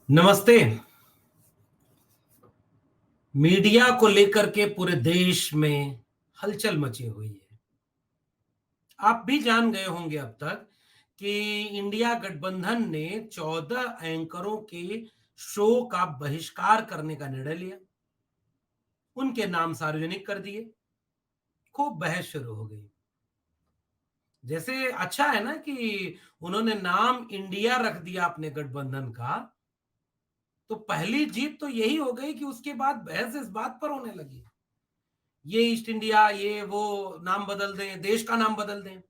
नमस्ते। मीडिया को लेकर के पूरे देश में हलचल मची हुई है। आप भी जान गए होंगे अब तक कि इंडिया गठबंधन ने 14 एंकरों के शो का बहिष्कार करने का निर्णय लिया। उनके नाम सार्वजनिक कर दिए। खूब बहस शुरू हो गई। जैसे अच्छा है ना कि उन्होंने नाम इंडिया रख दिया अपने गठबंधन का। तो पहली जीत तो यही हो गई कि उसके बाद बहस इस बात पर होने लगी, ये ईस्ट इंडिया, ये वो नाम बदल दें, देश का नाम बदल दें।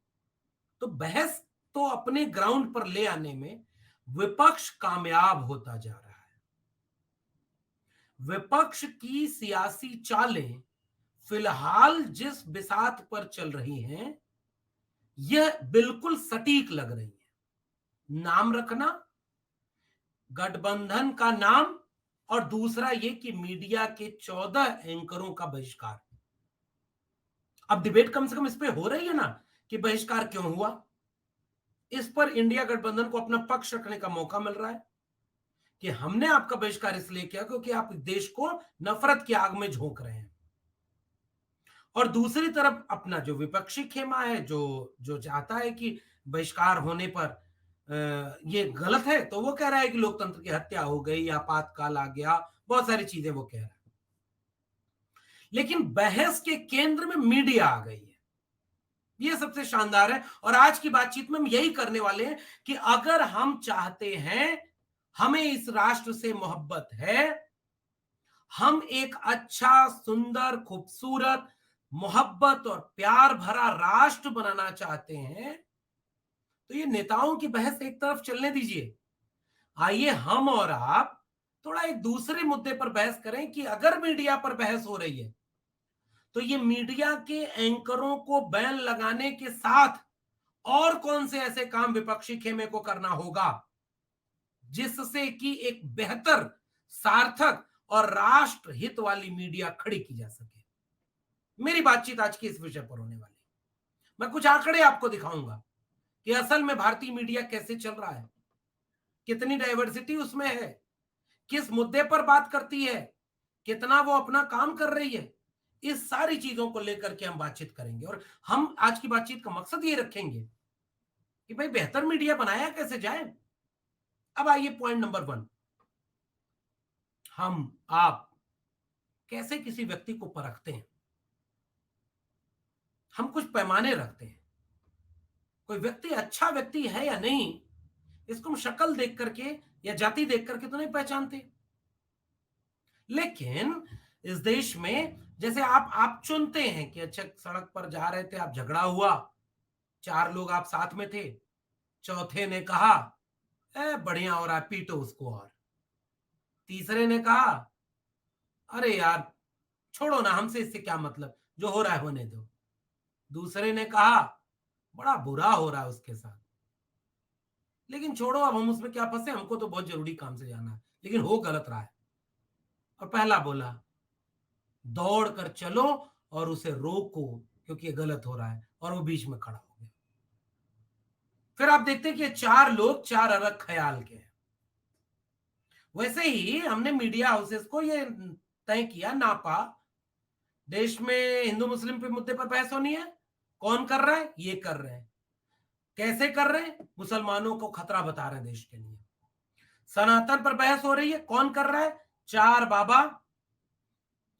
तो बहस तो अपने ग्राउंड पर ले आने में विपक्ष कामयाब होता जा रहा है। विपक्ष की सियासी चालें फिलहाल जिस बिसात पर चल रही हैं, यह बिल्कुल सटीक लग रही है। नाम रखना, गठबंधन का नाम, और दूसरा ये कि मीडिया के 14 एंकरों का बहिष्कार। अब डिबेट कम से कम इस पे हो रही है ना कि बहिष्कार क्यों हुआ। इस पर इंडिया गठबंधन को अपना पक्ष रखने का मौका मिल रहा है कि हमने आपका बहिष्कार इसलिए किया क्योंकि आप देश को नफरत की आग में झोंक रहे हैं। और दूसरी तरफ अपना जो विपक्षी खेमा है, जो जो चाहता है कि बहिष्कार होने पर ये गलत है, तो वो कह रहा है कि लोकतंत्र की हत्या हो गई, आपातकाल आ गया, बहुत सारी चीजें वो कह रहा है। लेकिन बहस के केंद्र में मीडिया आ गई है। ये सबसे शानदार है। और आज की बातचीत में हम यही करने वाले हैं कि अगर हम चाहते हैं, हमें इस राष्ट्र से मोहब्बत है, हम एक अच्छा, सुंदर, खूबसूरत, मोहब्बत और प्यार भरा राष्ट्र बनाना चाहते हैं, तो ये नेताओं की बहस एक तरफ चलने दीजिए। आइए हम और आप थोड़ा एक दूसरे मुद्दे पर बहस करें कि अगर मीडिया पर बहस हो रही है, तो ये मीडिया के एंकरों को बैन लगाने के साथ और कौन से ऐसे काम विपक्षी खेमे को करना होगा जिससे कि एक बेहतर, सार्थक और राष्ट्र हित वाली मीडिया खड़ी की जा सके। मेरी बातचीत आज की इस विषय पर होने वाली। मैं कुछ आंकड़े आपको दिखाऊंगा कि असल में भारतीय मीडिया कैसे चल रहा है, कितनी डाइवर्सिटी उसमें है, किस मुद्दे पर बात करती है, कितना वो अपना काम कर रही है। इस सारी चीजों को लेकर के हम बातचीत करेंगे। और हम आज की बातचीत का मकसद ये रखेंगे कि भाई बेहतर मीडिया बनाया कैसे जाए। अब आइए पॉइंट नंबर 1, हम आप कैसे किसी व्यक्ति को परखते हैं। हम कुछ पैमाने रखते हैं। कोई व्यक्ति अच्छा व्यक्ति है या नहीं, इसको हम शक्ल देख करके या जाति देख करके तो नहीं पहचानते। लेकिन इस देश में जैसे आप चुनते हैं कि अच्छा, सड़क पर जा रहे थे, आप, झगड़ा हुआ, 4 लोग आप साथ में थे, चौथे ने कहा बढ़िया हो रहा है, पीटो उसको। और तीसरे ने कहा अरे यार छोड़ो ना, हमसे इससे क्या मतलब, जो हो रहा है होने दो। दूसरे ने कहा बड़ा बुरा हो रहा है उसके साथ, लेकिन छोड़ो, अब हम उसमें क्या फंसे, हमको तो बहुत जरूरी काम से जाना है, लेकिन हो गलत रहा है। और पहला बोला दौड़ कर चलो और उसे रोको क्योंकि ये गलत हो रहा है, और वो बीच में खड़ा हो गया। फिर आप देखते हैं कि 4 लोग 4 अलग ख्याल के हैं। वैसे ही हमने मीडिया हाउसेस को ये तय किया, नापा, देश में हिंदू मुस्लिम पे मुद्दे पर बहस होनी है, कौन कर रहा है, ये कर रहे हैं। कैसे कर रहे हैं, मुसलमानों को खतरा बता रहे हैं देश के लिए। सनातन पर बहस हो रही है, कौन कर रहा है, 4 बाबा,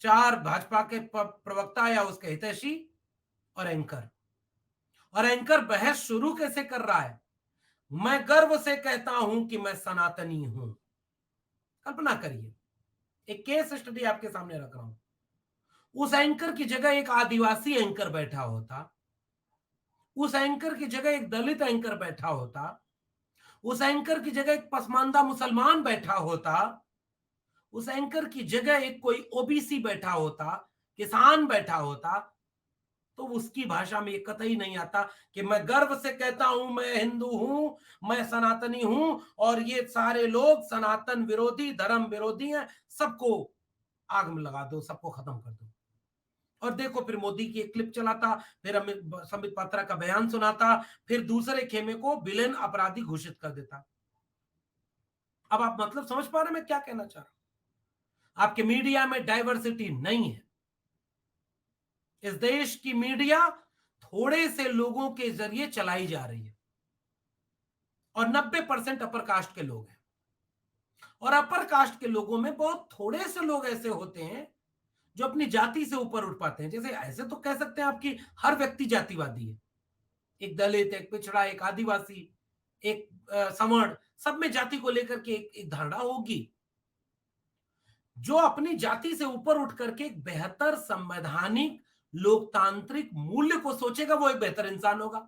4 भाजपा के प्रवक्ता या उसके हितैषी, और एंकर। और एंकर बहस शुरू कैसे कर रहा है, मैं गर्व से कहता हूं कि मैं सनातनी हूं। कल्पना करिए, एक केस स्टडी आपके सामने रख रहा हूं। उस एंकर की जगह एक आदिवासी एंकर बैठा होता, उस एंकर की जगह एक दलित एंकर बैठा होता, उस एंकर की जगह एक पसमानदा मुसलमान बैठा होता, उस एंकर की जगह एक कोई ओबीसी बैठा होता, किसान बैठा होता, तो उसकी भाषा में ये कतई नहीं आता कि मैं गर्व से कहता हूं मैं हिंदू हूं, मैं सनातनी हूं, और ये सारे लोग सनातन विरोधी, धर्म विरोधी हैं, सबको आग में लगा दो, सबको खत्म कर दो। और देखो, फिर मोदी की एक क्लिप चलाता, फिर संबित पात्रा का बयान सुनाता, फिर दूसरे खेमे को विलेन, अपराधी घोषित कर देता। अब आप मतलब समझ पा रहे हैं मैं क्या कहना चाह रहा हूं? आपके मीडिया में डाइवर्सिटी नहीं है। इस देश की मीडिया थोड़े से लोगों के जरिए चलाई जा रही है और 90% अपर कास्ट के लोग हैं। और अपर कास्ट के लोगों में बहुत थोड़े से लोग ऐसे होते हैं जो अपनी जाति से ऊपर उठ पाते हैं। जैसे ऐसे तो कह सकते हैं आपकी हर व्यक्ति जातिवादी है, एक दलित, एक पिछड़ा, एक आदिवासी, एक सवर्ण, सब में जाति को लेकर के एक धारणा होगी। जो अपनी जाति से ऊपर उठ करके एक बेहतर संवैधानिक लोकतांत्रिक मूल्य को सोचेगा वो एक बेहतर इंसान होगा।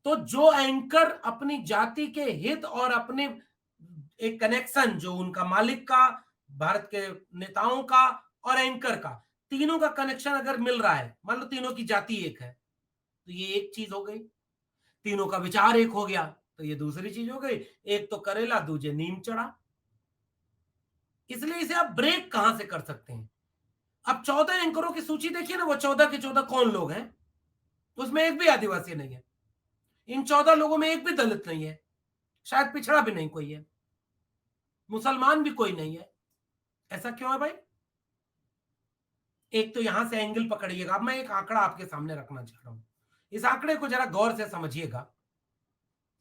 तो जो एंकर अपनी जाति के हित और अपने एक कनेक्शन जो उनका मालिक का, भारत के नेताओं का और एंकर का, तीनों का कनेक्शन अगर मिल रहा है, मान लो तीनों की जाति एक है, तो ये एक चीज हो गई। तीनों का विचार एक हो गया तो ये दूसरी चीज हो गई। एक तो करेला, दूजे नीम चढ़ा। इसलिए इसे आप ब्रेक कहां से कर सकते हैं? अब 14 एंकरों की सूची देखिए ना, वो 14 के 14 कौन लोग हैं? उसमें एक भी आदिवासी नहीं है। इन 14 लोगों में एक भी दलित नहीं है, शायद पिछड़ा भी नहीं कोई है, मुसलमान भी कोई नहीं है। ऐसा क्यों है भाई? एक तो यहां से एंगल पकड़िएगा। अब मैं एक आंकड़ा आपके सामने रखना चाह रहा हूं, इस आंकड़े को जरा गौर से समझिएगा।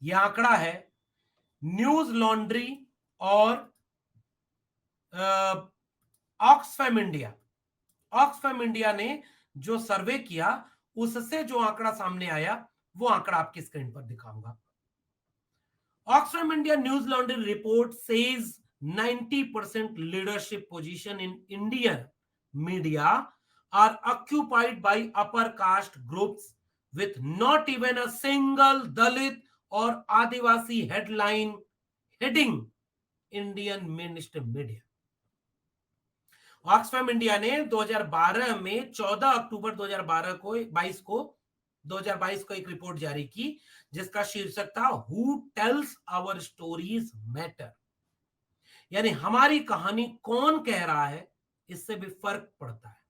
यह आंकड़ा है न्यूज लॉन्ड्री और ऑक्सफैम इंडिया। ऑक्सफैम इंडिया ने जो सर्वे किया उससे जो आंकड़ा सामने आया वो आंकड़ा आपकी स्क्रीन पर दिखाऊंगा। Oxfam India news laundry report says 90% leadership position in Indian media are occupied by upper caste groups with not even a single Dalit or Adivasi headline heading Indian mainstream media। Oxfam India ने 2012 में 14 अक्टूबर 2022 को एक report जारी की जिसका शीर्षक था who tells our stories matter, यानी हमारी कहानी कौन कह रहा है इससे भी फर्क पड़ता है।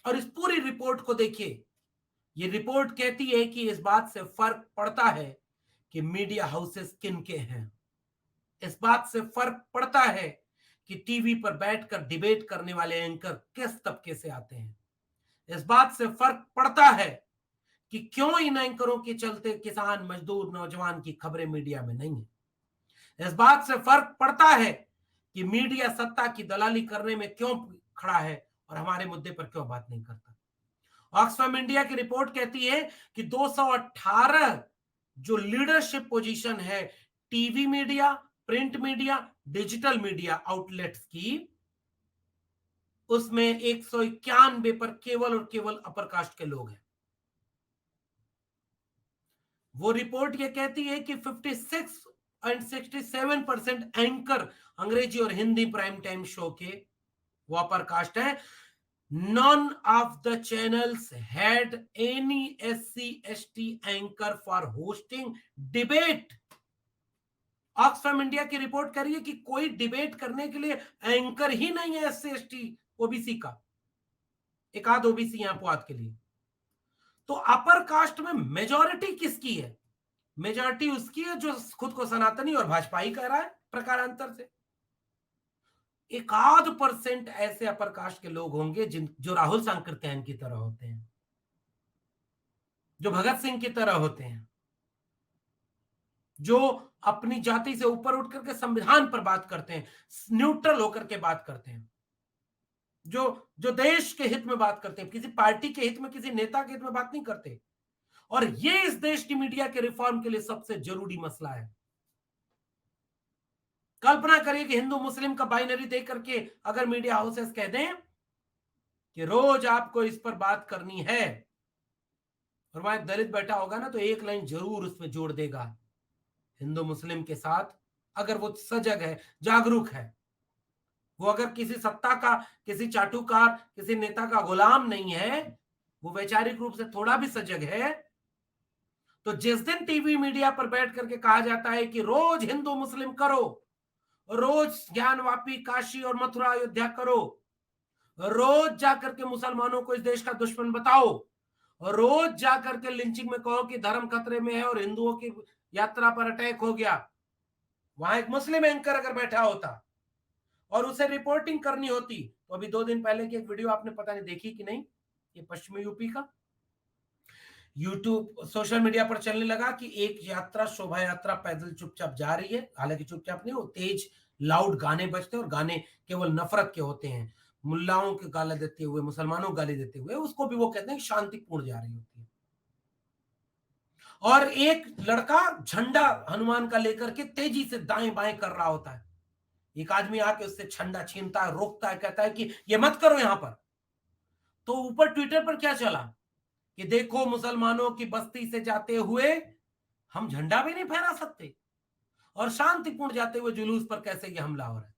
और इस पूरी रिपोर्ट को देखिए, ये रिपोर्ट कहती है कि इस बात से फर्क पड़ता है कि मीडिया हाउसेस किन के हैं। इस बात से फर्क पड़ता है कि टीवी पर बैठकर डिबेट करने वाले एंकर किस तबके से आते हैं। इस बात से फर्क पड़ता है कि क्यों इन एंकरों के चलते किसान, मजदूर, नौजवान की खबरें मीडिया में नहीं है। इस बात से फर्क पड़ता है कि मीडिया सत्ता की दलाली करने में क्यों खड़ा है और हमारे मुद्दे पर क्यों बात नहीं करता। ऑक्सफैम इंडिया की रिपोर्ट कहती है कि 218 जो लीडरशिप पोजीशन है TV media, print media, digital media outlets की, उसमें 191 पर केवल और केवल अपर कास्ट के लोग हैं। वो रिपोर्ट ये कहती है कि 56 एंड 67% एंकर अंग्रेजी और हिंदी प्राइम टाइम शो के वो अपर कास्ट है। None of the channels had any SC/ST anchor for hosting debate। Oxfam India की रिपोर्ट कर रही है कि कोई डिबेट करने के लिए एंकर ही नहीं है SC/ST ओबीसी का, एक आध ओबीसी यहां पुआत के लिए। तो अपर कास्ट में मेजॉरिटी किसकी है? मेजॉरिटी उसकी है जो खुद को सनातनी और भाजपाई कह रहा है प्रकारांतर से। एक आध % ऐसे अपर कास्ट के लोग होंगे जो राहुल सांकृत्यायन की तरह होते हैं, जो भगत सिंह की तरह होते हैं, जो अपनी जाति से ऊपर उठ करके संविधान पर बात करते हैं, न्यूट्रल होकर के बात करते हैं, जो जो देश के हित में बात करते हैं, किसी पार्टी के हित में, किसी नेता के हित में बात नहीं करते। और ये इस देश की मीडिया के रिफॉर्म के लिए सबसे जरूरी मसला है। कल्पना करिए कि हिंदू मुस्लिम का बाइनरी देख करके अगर मीडिया हाउसेस कह दें कि रोज आपको इस पर बात करनी है, और वहां दलित बैठा होगा ना तो एक लाइन जरूर उसमें जोड़ देगा हिंदू मुस्लिम के साथ। अगर वो सजग है, जागरूक है, वो अगर किसी सत्ता का, किसी चाटुकार, किसी नेता का गुलाम नहीं है, वो वैचारिक रूप से थोड़ा भी सजग है, तो जिस दिन टीवी मीडिया पर बैठ करके कहा जाता है कि रोज हिंदू मुस्लिम करो, रोज ज्ञानवापी काशी और मथुरा अयोध्या करो, रोज जाकर के मुसलमानों को इस देश का दुश्मन बताओ, रोज जाकर के लिंचिंग में कहो कि धर्म खतरे में है और हिंदुओं की यात्रा पर अटैक हो गया, वहां एक मुस्लिम एंकर अगर बैठा होता और उसे रिपोर्टिंग करनी होती, तो अभी 2 दिन पहले की एक वीडियो आपने पता नहीं देखी कि नहीं, ये पश्चिमी यूपी का यूट्यूब सोशल मीडिया पर चलने लगा कि एक यात्रा शोभा यात्रा पैदल चुपचाप जा रही है, हालांकि चुपचाप नहीं, वो तेज लाउड गाने बजते हैं और गाने केवल नफरत के होते हैं, मुल्लाओं के गाली देते हुए, मुसलमानों को गाली देते हुए, उसको भी वो कहते हैं शांतिपूर्ण जा रही होती है। और एक लड़का झंडा हनुमान का लेकर के तेजी से दाएं बाएं कर रहा होता है, एक आदमी आके उससे झंडा छीनता है, रोकता है, कहता है कि ये मत करो यहां पर। तो ऊपर ट्विटर पर क्या चला कि देखो मुसलमानों की बस्ती से जाते हुए हम झंडा भी नहीं फहरा सकते और शांतिपूर्ण जाते हुए जुलूस पर कैसे ये हमला हो रहा है।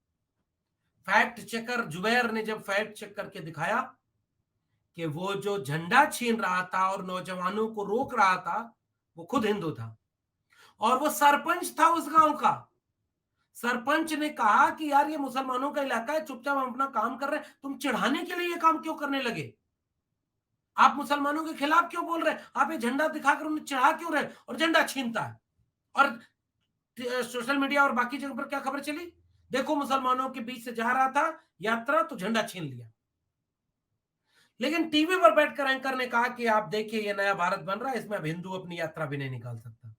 फैक्ट चेकर जुबैर ने जब फैक्ट चेक करके दिखाया कि वो जो झंडा छीन रहा था और नौजवानों को रोक रहा था, वो खुद हिंदू था और वो सरपंच था उस गांव का। सरपंच ने कहा कि यार ये मुसलमानों का इलाका है, चुपचाप हम अपना काम कर रहे हैं, तुम चिढ़ाने के लिए ये काम क्यों करने लगे? आप मुसलमानों के खिलाफ क्यों बोल रहे हैं? आप ये झंडा दिखाकर उन्हें चिढ़ा क्यों रहे हैं? और झंडा छीनता है। और सोशल मीडिया और बाकी जगह पर क्या खबर चली, देखो मुसलमानों के बीच से जा रहा था यात्रा तो झंडा छीन लिया। लेकिन टीवी पर बैठकर एंकर ने कहा कि आप देखिए ये नया भारत बन रहा है, इसमें अब हिंदू अपनी यात्रा भी नहीं निकाल सकता।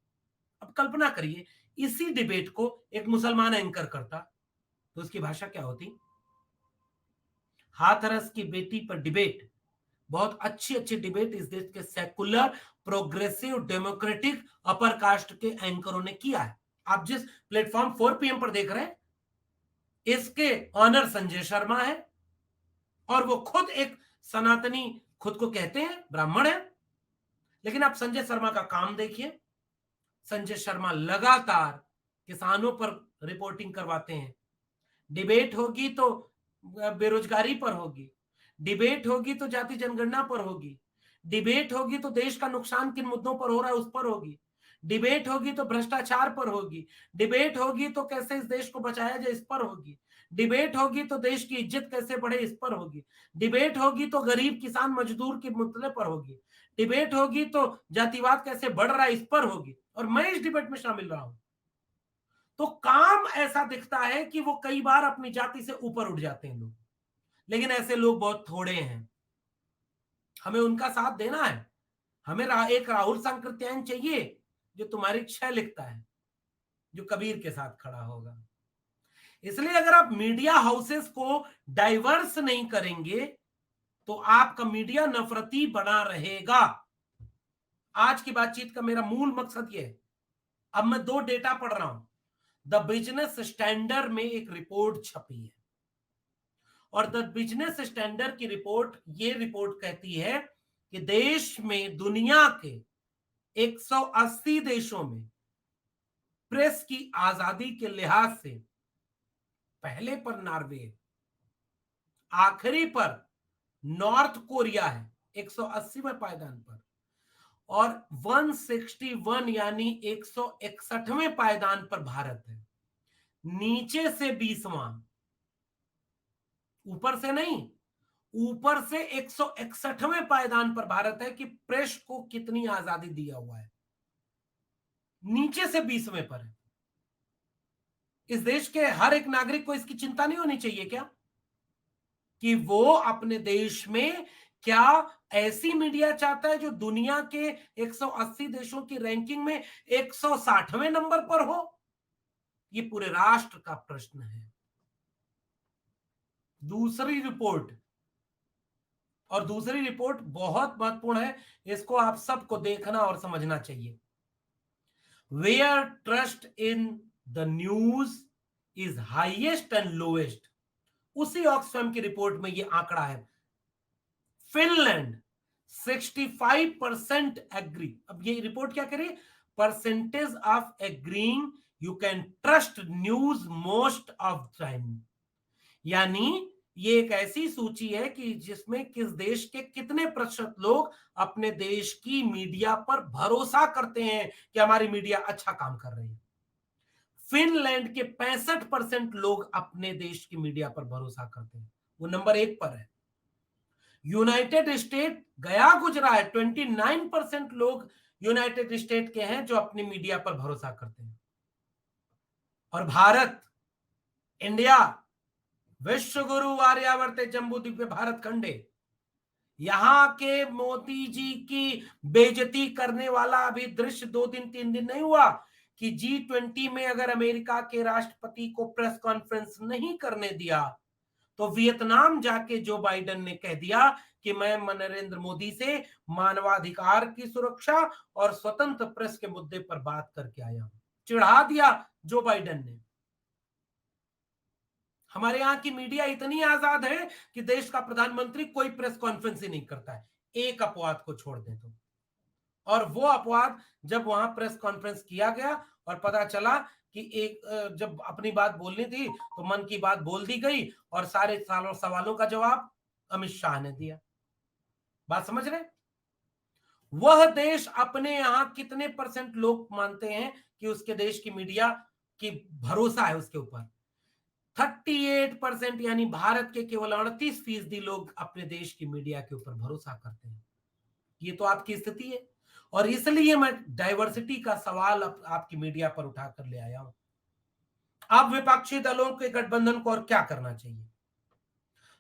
अब कल्पना करिए इसी डिबेट को एक मुसलमान एंकर करता तो उसकी भाषा क्या होती। हाथरस की बेटी पर डिबेट, बहुत अच्छी अच्छी डिबेट इस देश के secular progressive democratic upper caste के एंकरों ने किया है। आप जिस प्लेटफॉर्म 4 PM पर देख रहे हैं, इसके ऑनर संजय शर्मा है और वो खुद एक सनातनी खुद को कहते हैं, ब्राह्मण है। लेकिन आप संजय शर्मा का काम देखिए, संजय शर्मा लगातार किसानों पर रिपोर्टिंग करवाते हैं। डिबेट होगी तो बेरोजगारी पर होगी, डिबेट होगी तो जाति जनगणना पर होगी, डिबेट होगी तो देश का नुकसान किन मुद्दों पर हो रहा है उस पर होगी, डिबेट होगी तो भ्रष्टाचार पर होगी, डिबेट होगी तो कैसे इस देश को बचाया जाए इस पर होगी, डिबेट होगी तो देश की इज्जत कैसे बढ़े इस पर होगी, डिबेट होगी तो गरीब किसान मजदूर के मुद्दे पर होगी, डिबेट होगी तो जातिवाद कैसे बढ़ रहा है इस पर होगी। और मैं इस डिबेट में शामिल रहा हूं। तो काम ऐसा दिखता है कि वो कई बार अपनी जाति से ऊपर उठ जाते हैं लोग, लेकिन ऐसे लोग बहुत थोड़े हैं। हमें उनका साथ देना है। हमें एक राहुल सांकृत्यायन चाहिए जो तुम्हारी क्षय लिखता है, जो कबीर के साथ खड़ा होगा। इसलिए अगर आप मीडिया हाउसेस को डाइवर्स नहीं करेंगे तो आपका मीडिया नफरती बना रहेगा। आज की बातचीत का मेरा मूल मकसद यह है। अब मैं 2 डेटा पढ़ रहा हूं। द बिजनेस स्टैंडर्ड में एक रिपोर्ट छपी है और द बिजनेस स्टैंडर्ड की रिपोर्ट, ये रिपोर्ट कहती है कि देश में दुनिया के 180 देशों में प्रेस की आजादी के लिहाज से पहले पर नॉर्वे है, आखिरी पर नॉर्थ कोरिया है 180वें पायदान पर, और 161 यानी 161वें पायदान पर भारत है। नीचे से 20वां, ऊपर से नहीं, ऊपर से 161वें पायदान पर भारत है कि प्रेस को कितनी आजादी दिया हुआ है, नीचे से 20वें पर है। इस देश के हर एक नागरिक को इसकी चिंता नहीं होनी चाहिए क्या कि वो अपने देश में क्या ऐसी मीडिया चाहता है जो दुनिया के 180 देशों की रैंकिंग में 160वें नंबर पर हो? ये पूरे राष्ट्र का प्रश्न है। दूसरी रिपोर्ट, और दूसरी रिपोर्ट बहुत महत्वपूर्ण है, इसको आप सबको देखना और समझना चाहिए। Where trust in the news is highest and lowest, उसी ऑक्सफैम की रिपोर्ट में यह आंकड़ा है। Finland 65% agree. अब ये रिपोर्ट क्या करी, percentage of agreeing you can trust news most of time, यानी ये एक ऐसी सूची है कि जिसमें किस देश के कितने प्रतिशत लोग अपने देश की मीडिया पर भरोसा करते हैं कि हमारी मीडिया अच्छा काम कर रही है। फिनलैंड के 65% लोग अपने देश की मीडिया पर भरोसा करते हैं, वो नंबर 1 पर है। यूनाइटेड स्टेट गया गुजरा है, 29% लोग यूनाइटेड स्टेट के हैं जो अपनी मीडिया पर भरोसा करते हैं। और भारत, इंडिया, विश्व गुरु आर्यावर्ते जम्बूद्वीपे भारत खंडे, यहां के मोदी जी की बेइज्जती करने वाला अभी दृश्य 2 दिन 3 दिन नहीं हुआ कि G20 में अगर अमेरिका के राष्ट्रपति को प्रेस कॉन्फ्रेंस नहीं करने दिया तो वियतनाम जाके जो बाइडेन ने कह दिया कि मैं नरेंद्र मोदी से मानवाधिकार की सुरक्षा और स्वतंत्र प्रेस के मुद्दे पर बात करके आया हूं। चिढ़ा दिया जो बाइडेन ने। हमारे यहां की मीडिया इतनी आजाद है कि देश का प्रधानमंत्री कोई प्रेस कॉन्फ्रेंस ही नहीं करता है, एक अपवाद को छोड़ दे तो। और वो अपवाद जब वहां प्रेस कॉन्फ्रेंस किया गया और पता चला कि एक जब अपनी बात बोलनी थी तो मन की बात बोल दी गई और सारे सवालों का जवाब अमित शाह ने दिया। बात समझ रहे? वह देश अपने यहां कितने परसेंट लोग मानते हैं कि उसके देश की मीडिया की भरोसा है उसके ऊपर? 38%, यानी भारत के केवल 38% लोग अपने देश की मीडिया के ऊपर भरोसा करते हैं। ये तो आपकी स्थिति है और इसलिए मैं डाइवर्सिटी का सवाल आपकी मीडिया पर उठाकर ले आया हूं। अब विपक्षी दलों के गठबंधन को और क्या करना चाहिए?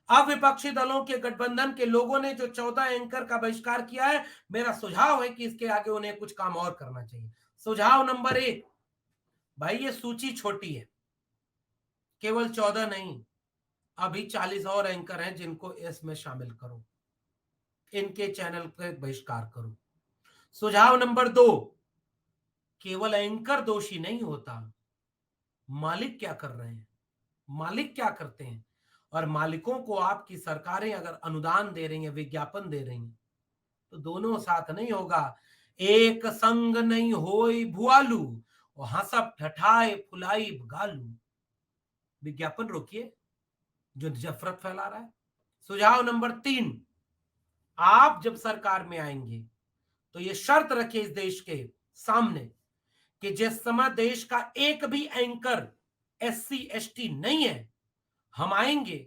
अब विपक्षी दलों के गठबंधन के लोगों ने जो 14 एंकर का बहिष्कार किया है, मेरा सुझाव है कि इसके आगे उन्हें कुछ काम और करना चाहिए। सुझाव नंबर 1, भाई ये सूची छोटी है, केवल 14 नहीं, अभी 40 और एंकर हैं जिनको इसमें शामिल करो, इनके चैनल पे बहिष्कार करो। सुझाव नंबर 2, केवल एंकर दोषी नहीं होता, मालिक क्या कर रहे हैं, मालिक क्या करते हैं। और मालिकों को आपकी सरकारें अगर अनुदान दे रही हैं, विज्ञापन दे रही हैं, तो दोनों साथ नहीं होगा। एक संग नहीं होई भुआलू और हंसप ठठाए फुलाई गालू। विज्ञापन रोकिए जो नफरत फैला रहा है। सुझाव नंबर 3, आप जब सरकार में आएंगे तो ये शर्त रखिए इस देश के सामने कि जिस समय देश का एक भी एंकर SC ST नहीं है, हम आएंगे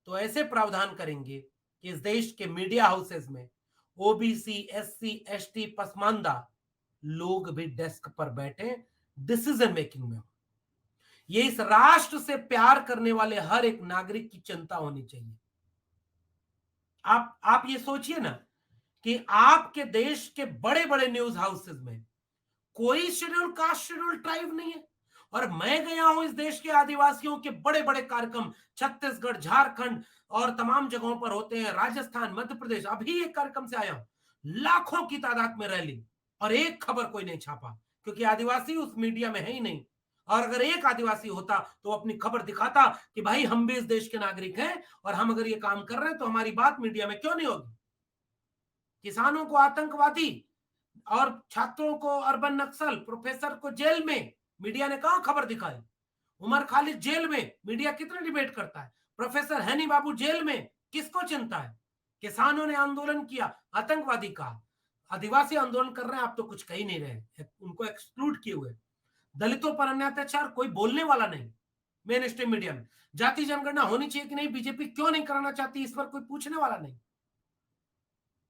तो ऐसे प्रावधान करेंगे कि इस देश के मीडिया हाउसेस में OBC SC ST पसमानदा लोग भी डेस्क पर बैठे, डिसीजन मेकिंग में। ये इस राष्ट्र से प्यार करने वाले हर एक नागरिक की चिंता होनी चाहिए। आप ये सोचिए ना कि आपके देश के बड़े बड़े न्यूज हाउसेस में कोई शेड्यूल कास्ट शेड्यूल ट्राइब नहीं है। और मैं गया हूं इस देश के आदिवासियों के बड़े बड़े कार्यक्रम, छत्तीसगढ़, झारखंड और तमाम जगहों पर होते हैं, राजस्थान, मध्य प्रदेश। अभी एक कार्यक्रम से आया हूं, लाखों की तादाद में रैली, और एक खबर कोई नहीं छापा क्योंकि आदिवासी उस मीडिया में है ही नहीं। और अगर एक आदिवासी होता तो अपनी खबर दिखाता कि भाई हम भी इस देश के नागरिक हैं और हम अगर ये काम कर रहे हैं तो हमारी बात मीडिया में क्यों नहीं होगी। किसानों को आतंकवादी और छात्रों को अर्बन नक्सल, प्रोफेसर को जेल में, मीडिया ने कहां खबर दिखाई। उमर खालिद जेल में, मीडिया कितना डिबेट करता है। प्रोफेसर हैनी बाबू जेल में, किसको चिंता है। किसानों ने आंदोलन किया, आतंकवादी कहा। आदिवासी आंदोलन कर रहे हैं, आप तो कुछ कह ही नहीं रहे, उनको एक्सक्लूड किए हुए। दलितों पर अन्य अत्याचार, कोई बोलने वाला नहीं मेन स्ट्रीम मीडिया में। जाति जनगणना होनी चाहिए कि नहीं, बीजेपी क्यों नहीं कराना चाहती, इस पर कोई पूछने वाला नहीं।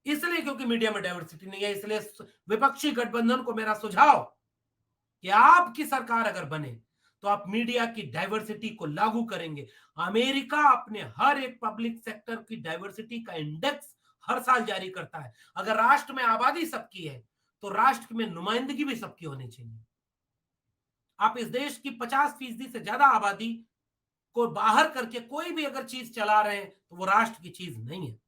इसलिए क्योंकि मीडिया में डाइवर्सिटी नहीं है। इसलिए विपक्षी गठबंधन को मेरा सुझाव कि आपकी सरकार अगर बने तो आप मीडिया की डाइवर्सिटी को लागू करेंगे। अमेरिका अपने हर एक पब्लिक सेक्टर की डाइवर्सिटी का इंडेक्स हर साल जारी करता है। अगर राष्ट्र में आबादी सबकी है तो राष्ट्र में नुमाइंदगी भी सबकी होनी चाहिए। आप इस देश की 50% से ज्यादा आबादी को बाहर करके कोई भी अगर चीज चला रहे हैं तो वो राष्ट्र की चीज नहीं है।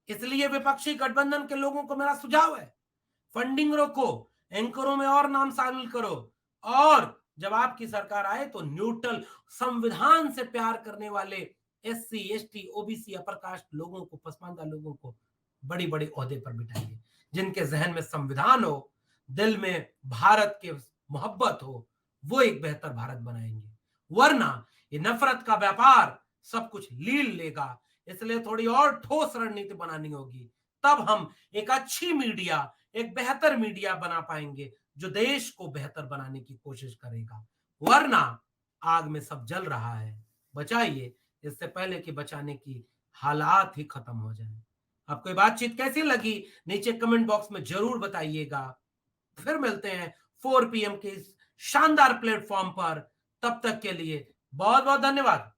इसलिए विपक्षी गठबंधन के लोगों को मेरा सुझाव है, फंडिंग रोको, एंकरों में और नाम शामिल करो, और जब आपकी सरकार आए तो न्यूट्रल, संविधान से प्यार करने वाले SC ST OBC upper caste लोगों को, पसमानदा लोगों को बड़ी बड़ी ओहदे पर बिठाइए, जिनके जहन में संविधान हो, दिल में भारत के मोहब्बत हो, वो एक बेहतर भारत बनाएंगे। वरना ये नफरत का व्यापार सब कुछ लील लेगा। इसलिए थोड़ी और ठोस रणनीति बनानी होगी, तब हम एक अच्छी मीडिया, एक बेहतर मीडिया बना पाएंगे जो देश को बेहतर बनाने की कोशिश करेगा। वरना आग में सब जल रहा है, बचाइए इससे पहले कि बचाने की हालात ही खत्म हो जाए। आपको ये बातचीत कैसी लगी नीचे कमेंट बॉक्स में जरूर बताइएगा। फिर मिलते हैं 4 PM के इस शानदार प्लेटफॉर्म पर। तब तक के लिए बहुत बहुत धन्यवाद।